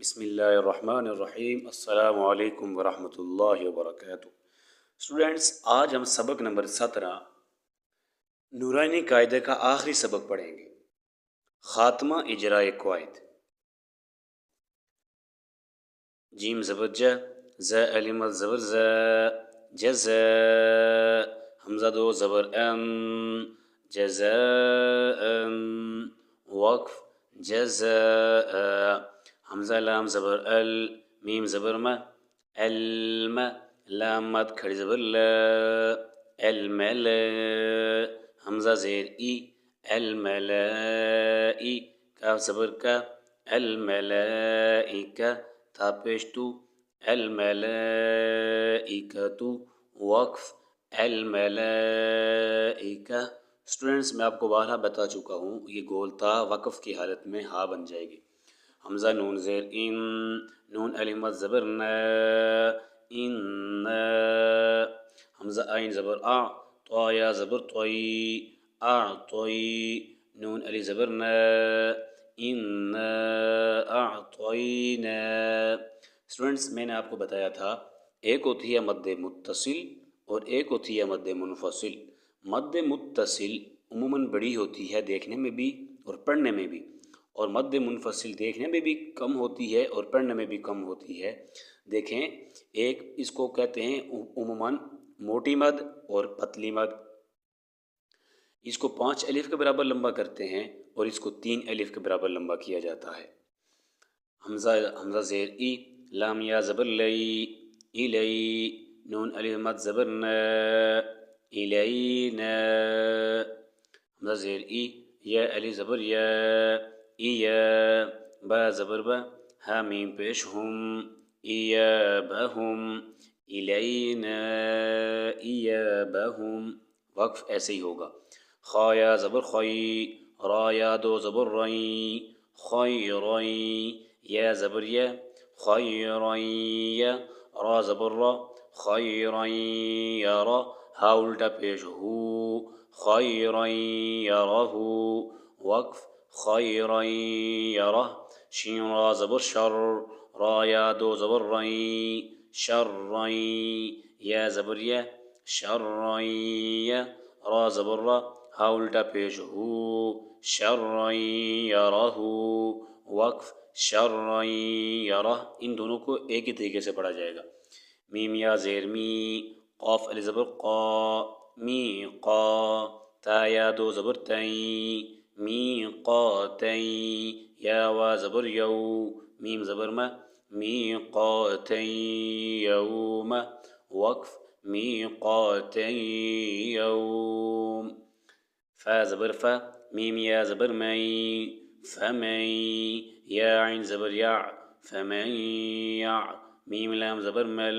बिस्मिल्लाहिर्रहमानिर्रहीम। अस्सलामु अलैकुम वरहमतुल्लाहि वबरकातुहू। स्टूडेंट्स, आज हम सबक नंबर 17 नूरानी कायदे का आखिरी सबक पढ़ेंगे, खात्मा इजराए क़वाइद। जीम ज़बर ज अलिफ मद ज़बर जज़, हमज़ा दो ज़बर अन जज़अन, वक़्फ़ जज़अ, हमज़ा लाम ज़बर अल, मीम ज़बर म, अल्म, लाम मद खड़ी ज़बर ल, अलमल, हमज़ा ज़ेर ई, अलमलाई, काफ ज़बर का, अलमलाइका, था पेश तू, अलमलाइकतु, वक़्फ़ अलमलाइका। स्टूडेंट्स, मैं आपको बारहा बता चुका हूँ, ये गोल था वक़्फ़ की हालत में हा बन जाएगी। हमज़ा नून ज़ेर इन, नून अलिफ मद ज़बर न, इन, हमज़ा आइन ज़बर आ, त्वा या ज़बर त्वई, आ त्वई, नून अलिफ ज़बर न, इन अअतयना। स्टूडेंट्स, मैंने आपको बताया था एक होती है मद्दे मुत्तसिल और एक होती है मद्दे मुनफसिल। मद्दे मुत्तसिल उम्मूमन बड़ी होती है देखने में भी और पढ़ने में भी, और मद्दे मुनफसिल देखने में भी कम होती है और पढ़ने में भी कम होती है। देखें, एक इसको कहते हैं उम्मूमन मोटी मद और पतली मद। इसको 5 अलिफ के बराबर लंबा करते हैं और इसको 3 अलिफ के बराबर लंबा किया जाता है। हमज़ा ज़ेर ई, लाम या ज़बर लई, इलई, नून अलिफ मद ज़बर न, इलैना, हमज़ा ज़ेर ई, या अलिफ ज़बर या, इया, बा ज़बर बा, हा मीम पेश हुम, इयाबहुम, इलैना इयाबहुम, वक़्फ़ ऐसे ही होगा। खा या ज़बर खई, रा या दो ज़बर रई, खैरई, या ज़बर या, खैरैया, रा ज़बर रा, खैरैयरा, हा उल्टा पेश हू, खैरैयरहू, वक़्फ़ खैरैयरह। शीन रा ज़बर शर, रा या दो ज़बर रई, शर्रई, या ज़बर या, शर्रैया, रा ज़बर रा, हा उल्टा पेश हू, शर्रैयरहू, वक़्फ़ शर्रैयरह। इन दोनों को एक ही तरीके से पढ़ा जाएगा। मीम या ज़ेर मी, क़ाफ अलिफ ज़बर क़ा, मी क़ा, ता या दो ज़बर तई, मी क़ातई, या वा ज़बर यौ, मीम ज़बर म, मी क़ातई यौम, वक़्फ़ मी क़ातई यौम। फा ज़बर फ़ा, मीम या ज़बर मई, फ़मई, या आइन ज़बर या, फ़मैया, मीम लाम ज़बर मल,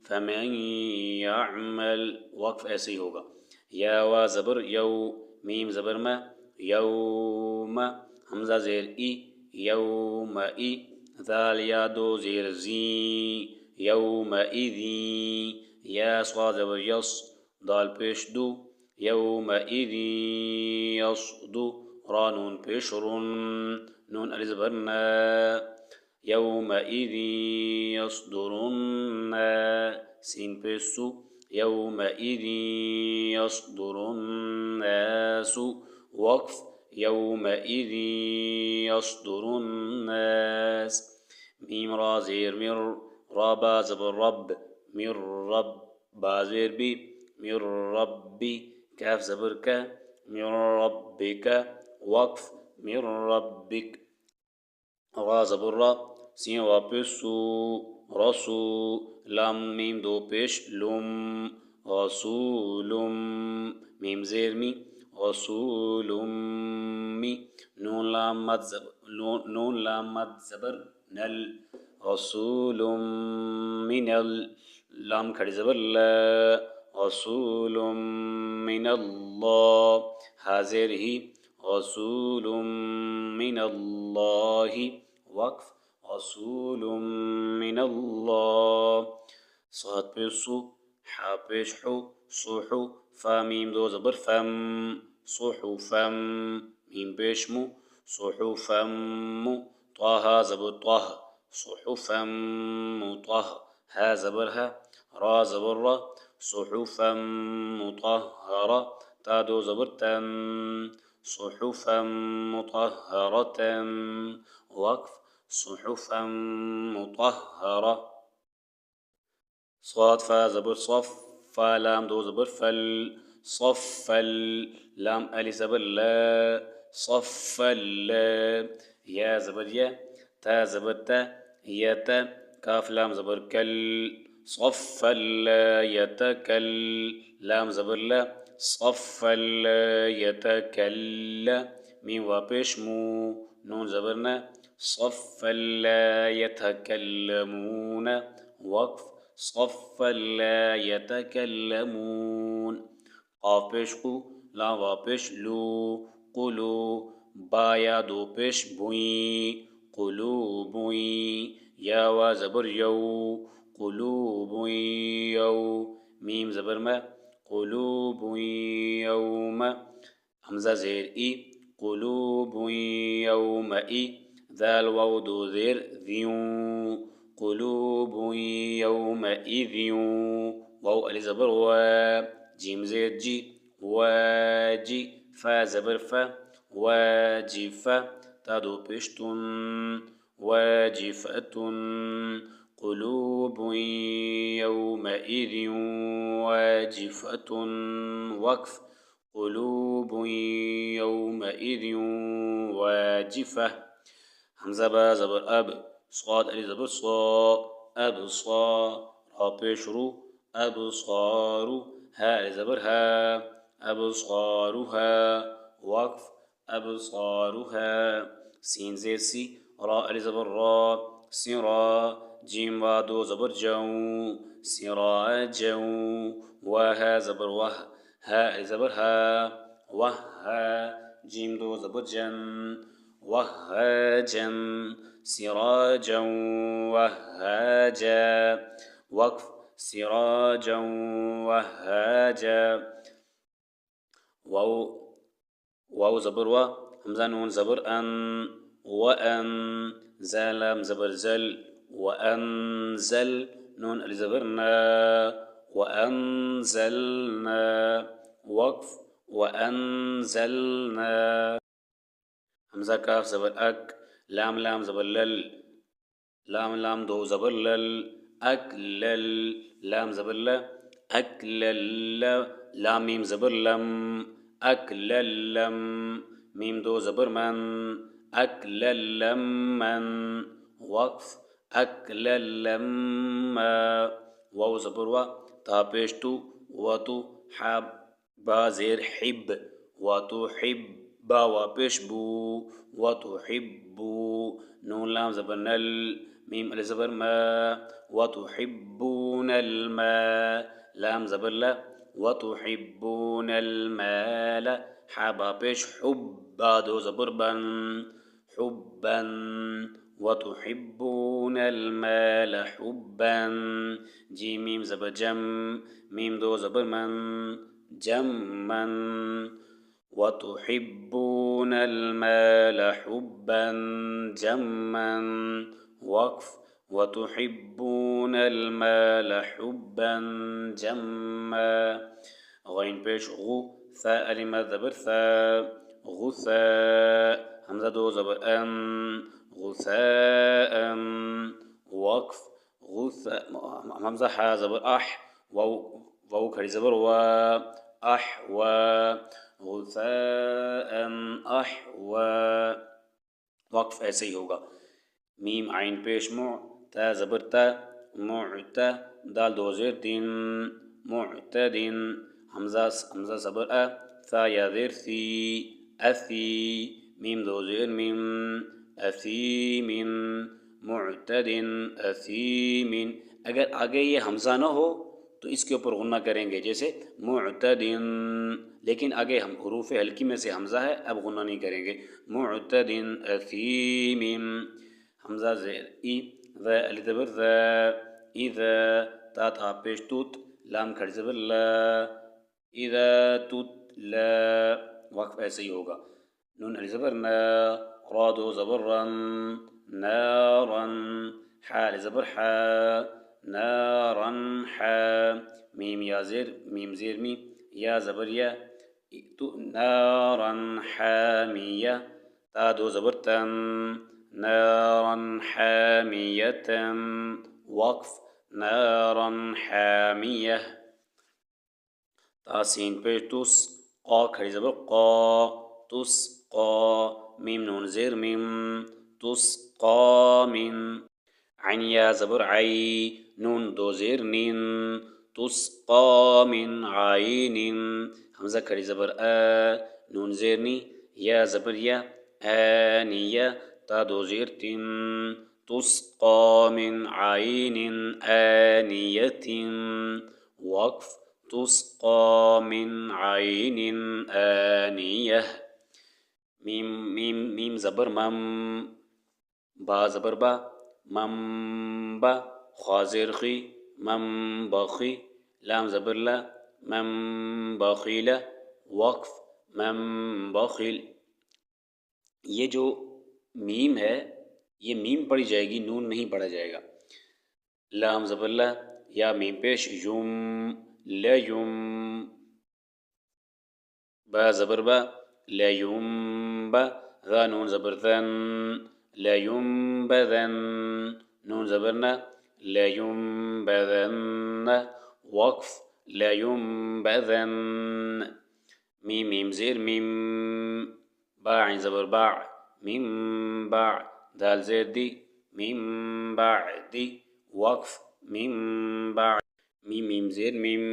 फ़मैयाअमल, वक़्फ़ ऐसे ही होगा। या वा ज़बर यौ, मीम ज़बर म, यौम, हमज़ा ज़ेर ई, यौमई, ज़ाल या दो ज़ेर ज़ी, यौमइज़ी, या स्वाद ज़बर यस, दाल पेश दू, यौमइज़ी यसदु, रा नून पेश रुन, नून अलिफ ज़बर न, यौमइज़ी यसदुरुन्ना, सीन पेश सु, यौमइज़ी यसदुरुन्नासु, वक़्फ़ यौमइज़ी यसदुरुन्नास। मीम रा ज़ेर मिर, रा बा ज़बर रब, मिर रब, बा ज़ेर बी, मिर रब्बी, काफ ज़बर का, मिर रब्बिका, वक़्फ़ मिर रब्बिक, रा ज़बर रा, सीन वा पेश सू, रसू, लाम मीम दो पेश लुम, रसूलुम, मीम ज़ेर मी, रसूलुम्मी, नून लाम मद ज़बर नल, रसूलुम मिनल, लाम खड़ी ज़बर ला, रसूलुम मिनल्लाह, हाज़िर ही, रसूलुम मिनल्लाहि, वक़्फ़ रसूलुम मिनल्लाह। साद पेश सु, हा पेश हु, सुहु, फा मीम दो ज़बर फम, सुहुफम, मीम पेश मु, सुहुफम, त्वाहा ज़बर त्वाह, صحفا ها زبر ها را زبر را صحفا مطهرة تا دو زبر تن صحفا مطهرة وقف صحفا مطهرة صاد فا زبر صف فا لام دو زبر فل صف لام ألف زبر لا صف لا يا زبر يا تا زبر تا يا تا كاف لام زبر كل صف لا يتكل لام زبر لا صف لا يتكل ميم وابش مو نون زبرنا صف لا يتكلمون وقف صفا لا يتكلمون قاف پیش قو لام وا پیش لو قلو با یا دو پیش بوئی قلوبوئی یا وا زبر یو قلوب یو میم زبر ما قلوب یوم همزة زير إي قلوب يومئذ ذال واو دو ذير ذيو قلوب يومئذ واو ألي زبر و جيم زير جي واجي فا زبر فا واجفة تادو بشتن واجفة قلوب يومئذ واجفة وقف قلوب يومئذ واجفة همزة با زبر أب صاد ألي زبر صا أبصا را بشرو أبصارو ها ألي زبر ها أبصارها وقف أبصارها سين زير سي را ألي زبر را سرا جيم وادو زبر جو سراجا وها زبر وه ها زبر ها وها جيم دو زبر جن وهاجا سراجا وهاجا وقف سراجا وهاجا واو زبر و همزة نون زبر أن وأن زلام زبر زل وأنزل نون الزبرنا وأنزلنا وقف وأنزلنا همزة كاف زبر أك لام زبر لل لام دو زبر لل أكلل لام زبر لا أكلل لام ميم زبر لم أكللم ميم دو زبر من أكللم من وقف أكللما واو زبر و تا پیشتو وتو حب با زیر حب وتو حب با و پیش بو وتو حبو نون لام زبر نل ميم ألف زبر ما وتحبون الماء لام زبر لا وتحبون المال حبا بيش حبا دو زبر بن حبا وتحبون المال حبا جيم ميم زبر جم ميم دو زبر من جما وتحبون المال حبا جما وقف وتحبون المال حبا جما غين بيش غو ثاء لما زبر ثاء غثاء همزة دو زبر أن غثاء وقف غثاء همزة حا زبر أح واو كري زبر و أحوى غثاء أحوى وقف ऐसे ही होगा मीम आइन पेश मु تا زبر تا معتا دال دو زير دين معتدين همزة زبر أ ثا يا ذير ثي أثي ميم دو زير ميم أثيم معتد أثيم अगर आगे ये हमजा ना हो तो इसके ऊपर गुन्ना करेंगे जैसे मुअतदिन लेकिन आगे हम हरूफ हल्की में से हमजा है अब गुन्ना नहीं करेंगे मुअतदिन अथीमिम हमजा ज़ेर ई ذا अलिफ ज़बर ذا إذا تا था पेश तूत लाम खड़ी ज़बर ला إذا तुतला वक्फ ऐसे ही होगा नून अलिफ ज़बर ना रा दो ज़बर रन نارا حا لزبر حا نارا حا ميم يا زر ميم زير مي يا زبر يا نارا حامية تا دو زبر تن نارا حامية وقف نارا حامية تاسين بيرتوس قا خري زبر قا تس قا ميم نون زير ميم تسقى من عين يا زبر عي نون دو زير نين تسقى من عين همزة خري زبر نون زيرني يا زبر يا آنية تا دو زير تين تسقى من عين آنية وقف تسقى من عين آنية ميم ميم ميم زبر مم با زبر با مم با خا زير خي مم بخي لام زبر لا مم بخيلة وقف مم بخيل ये जो मीम है ये मीम पढ़ी जाएगी नून नहीं पढ़ा जाएगा लाम जबर ला या मीम पेश युम लयुम با زبر با ليم با ذا نون زبر ذن ليم بذن نون زبرنا ليم بذن وقف ليم بذن ميم ميم زير ميم باع زبر باع ميم باع دال زير دي ميم بعد وقف ميم بعد ميم ميم زير ميم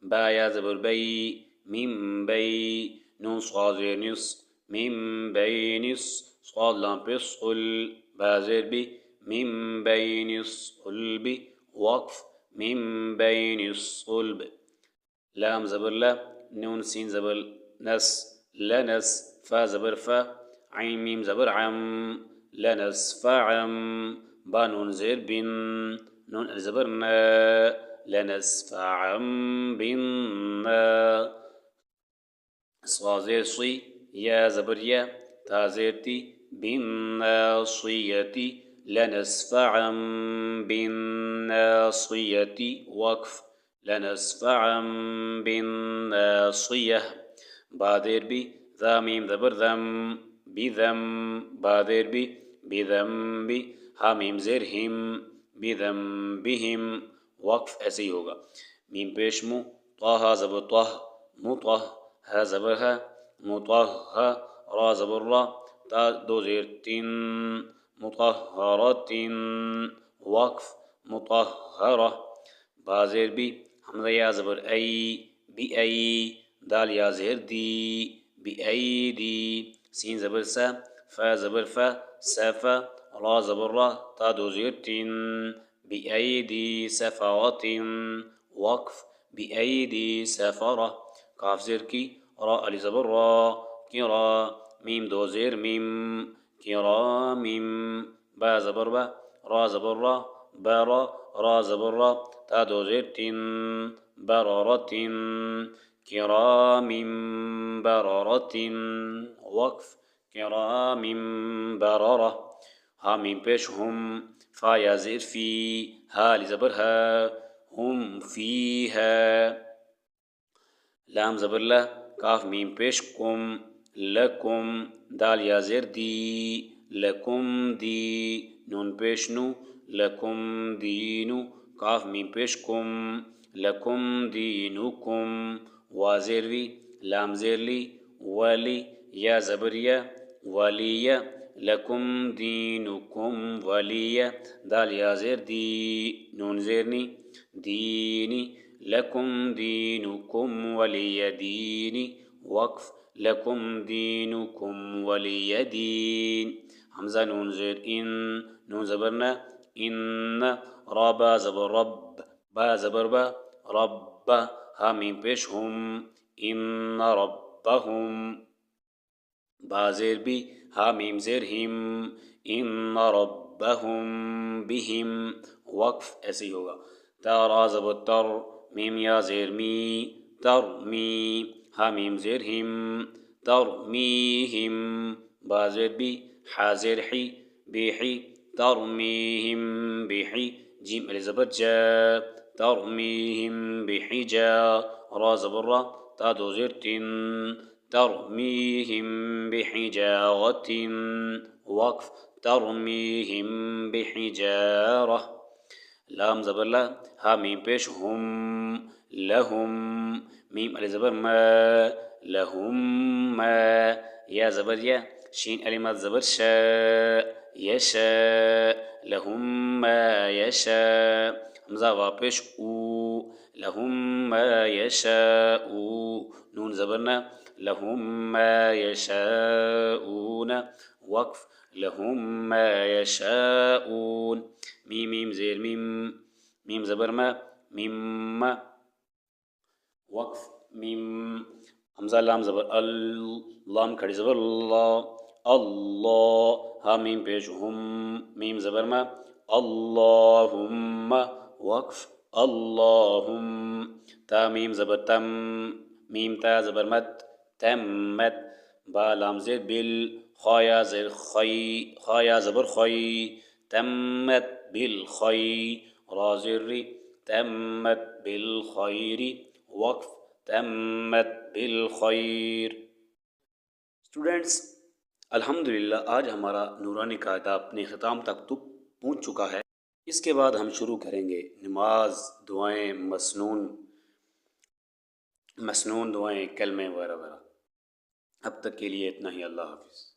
با يا زبر بي ميم بي نون صاد زير نص ميم بينص صاد لام بس قل با زير بي ميم بينص قلب وقف ميم بينص قلب لام زبر لا نون سين زبر نس لنس فا زبر فا عين ميم زبر عم لنس فعم با نون زير بن نون زبر نا لنس فعم بنا صا زير صي يا زبر يا تا زير تي بالناصية لنسفعا بالناصية وقف لنسفعا بالناصية بادر بي ذا ميم زبر ذم بذم بادر بي بذنب ها ميم زر هم بذنبهم وقف ऐसे ही होगा मीम पेश मु طه زبر طه مطه ها زبر ها مطه را زبر را تا دو زير تين مطهرة وقف مطهرة بازير بي حمزة يا زبر أي بأي دال يا زهر دي بأيدي سين زبر سا فا زبر فا سافا را زبر را تا دو زير تين بأيدي سفرة وقف بأيدي سفرة قاف زير كي را ألي زبر را كرا ميم دو زير ميم كرام با زبر با را زبر را برا را زبر را تا دو زير تين بررة كرام بررة وقف كرام بررة ها ميم بيش هم فا يا زير في ها لزبرها هم فيها لام زبر لا كاف ميم بيش كم لكم دال يا زير دي لكم دي نون بيش نو لكم دينو كاف ميم بيش كم لكم دينكم وازير في لام زير لي ولي يا زبر يا ولي لكم دينكم ولي دال يا زير دي نون زيرني ديني لكم دينكم ولي ديني وقف لكم دينكم ولي دين همزة نون زير إن نون زبرنا إن رابا زبر رب با زبر با رب ها ميم پیش هم إن ربهم بازير بي ها ميم زير هم إن ربهم بهم وقف ऐसे ही होगा تارا زبر تر ميم يا زير مي ترمي ها ميم زير هم ترميهم بازير بي حازير حي बिही तरमीहिम बिही जीम अली ज़बर जा तरमीहिम बिहिजा रा ज़बर रा ता दो ज़ेर तिन तरमीहिम बिहिजारतिन वक्फ तरमीहिम बिहिजारह लाम ज़बर ला हा मीम पेश हुम लहुम मीम अली ज़बर मा लहुम मा या ज़बर या शीन अली मद ज़बर शा यशा लहुम मा यशा हमज़ा वा पेश ऊ लहुम मा यशाऊ नून ज़बर ना लहुम मा यशाऊन वक्फ लहुम मा यशाऊन मीम मीम ज़ेर मीम मीम ज़बर मा मिम्मा वक्फ मीम हमज़ा लाम ज़बर अल लाम खड़ी ज़बर ला अल्लाह हा मीम पेश हुम मीम ज़बर मा अल्लाहुम्मा वक्फ अल्लाहुम ता मीम ज़बर तम मीम ता ज़बर मत तम्मत बा लाम ज़ेर बिल खाया ज़ेर खई खाया ज़बर खई तम्मत बिल खई रा ज़ेर री तम्मत बिल खैरी वक्फ तम्मत बिल खैर। स्टूडेंट्स, अल्हम्दुलिल्लाह आज हमारा नूरानी कायदा अपने ख़िताम तक तो पहुँच चुका है। इसके बाद हम शुरू करेंगे नमाज दुआएं मसनून दुआएं कलमे वगैरह वगैरह। अब तक के लिए इतना ही। अल्लाह हाफ़िज़।